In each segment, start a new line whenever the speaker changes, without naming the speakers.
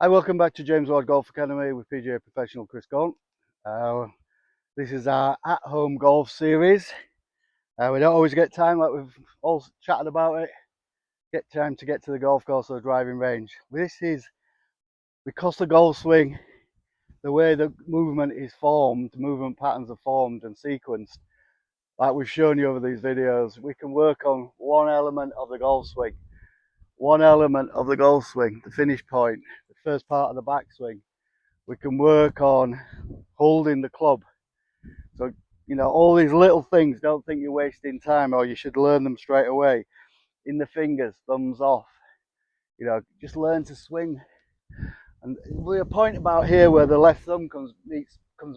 Hi, welcome back to James Ward Golf Academy with PGA professional Chris Gaunt. This is our at-home golf series. We don't always get time, like we've all chatted about it, get time to get to the golf course or the driving range. This is because the golf swing, the way the movement is formed, movement patterns are formed and sequenced, like we've shown you over these videos, we can work on one element of the golf swing. One element of the golf swing, the finish point, the first part of the backswing. We can work on holding the club. So, all these little things, don't think you're wasting time or you should learn them straight away. In the fingers, thumbs off, just learn to swing. And we're a point about here where the left thumb comes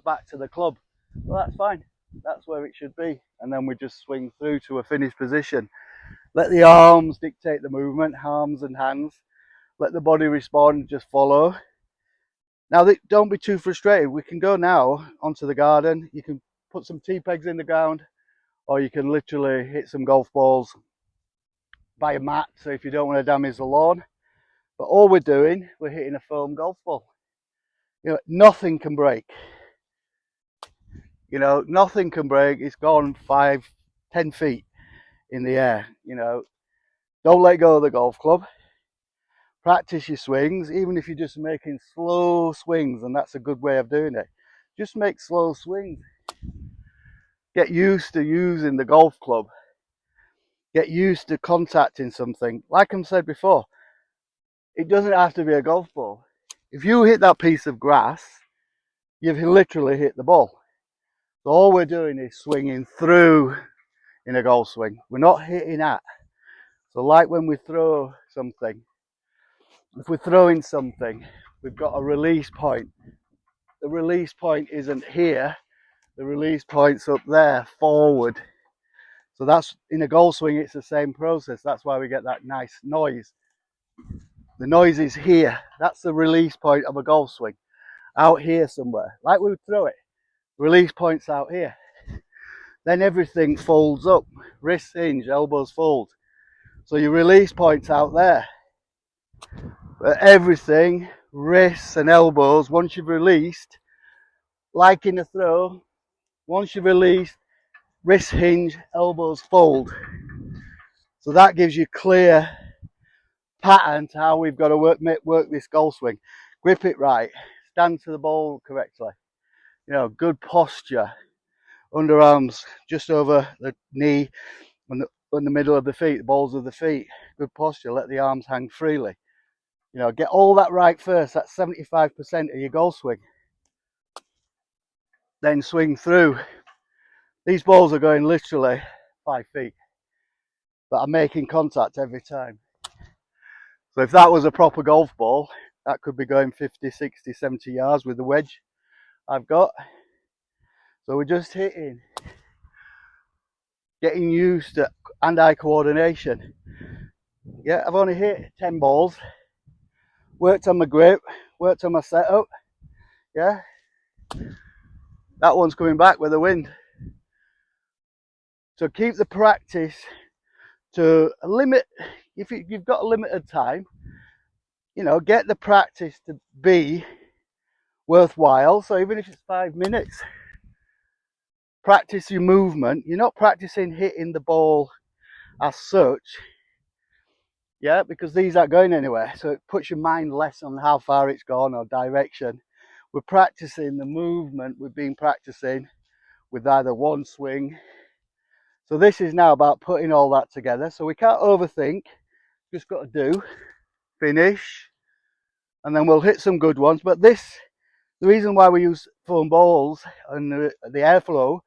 back to the club. Well, that's fine. That's where it should be. And then we just swing through to a finished position. Let the arms dictate the movement, arms and hands. Let the body respond, just follow. Now, don't be too frustrated. We can go now onto the garden. You can put some tee pegs in the ground, or you can literally hit some golf balls by a mat, so if you don't want to damage the lawn. But all we're doing, we're hitting a foam golf ball. Nothing can break. Nothing can break. It's gone 5, 10 feet in the air. Don't let go of the golf club. Practice your swings, even if you're just making slow swings, and that's a good way of doing it. Just make slow swings. Get used to using the golf club. Get used to contacting something. Like I said before, it doesn't have to be a golf ball. If you hit that piece of grass, you've literally hit the ball. So all we're doing is swinging through in a golf swing. We're not hitting at. So like when we throw something, if we're throwing something, we've got a release point. The release point isn't here. The release point's up there, forward. So that's, in a golf swing, it's the same process. That's why we get that nice noise. The noise is here. That's the release point of a golf swing. Out here somewhere. Like we would throw it. Release point's out here. Then everything folds up. Wrists hinge, elbows fold. So your release point's out there. But everything, wrists and elbows, once you've released, like in a throw, once you've released, wrists hinge, elbows fold. So that gives you clear pattern to how we've got to work this golf swing. Grip it right, stand to the ball correctly. Good posture. Underarms just over the knee and in the middle of the feet, the balls of the feet. Good posture, let the arms hang freely. Get all that right first. That's 75% of your golf swing. Then swing through. These balls are going literally 5 feet, but I'm making contact every time. So if that was a proper golf ball, that could be going 50, 60, 70 yards with the wedge I've got. So we're just hitting, getting used to hand-eye coordination. Yeah, I've only hit 10 balls. Worked on my grip, worked on my setup. Yeah, that one's coming back with the wind. So keep the practice to a limit. If you've got a limited time, get the practice to be worthwhile. So even if it's 5 minutes, practice your movement. You're not practicing hitting the ball as such, yeah, because these aren't going anywhere. So it puts your mind less on how far it's gone or direction. We're practicing the movement we've been practicing with either one swing. So this is now about putting all that together. So we can't overthink, just got to do, finish, and then we'll hit some good ones. But the reason why we use foam balls and the airflow,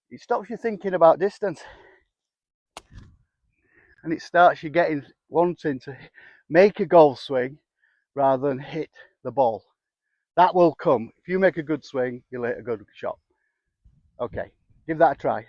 it stops you thinking about distance. And it starts you wanting to make a golf swing rather than hit the ball. That will come. If you make a good swing, you'll hit a good shot. Okay, give that a try.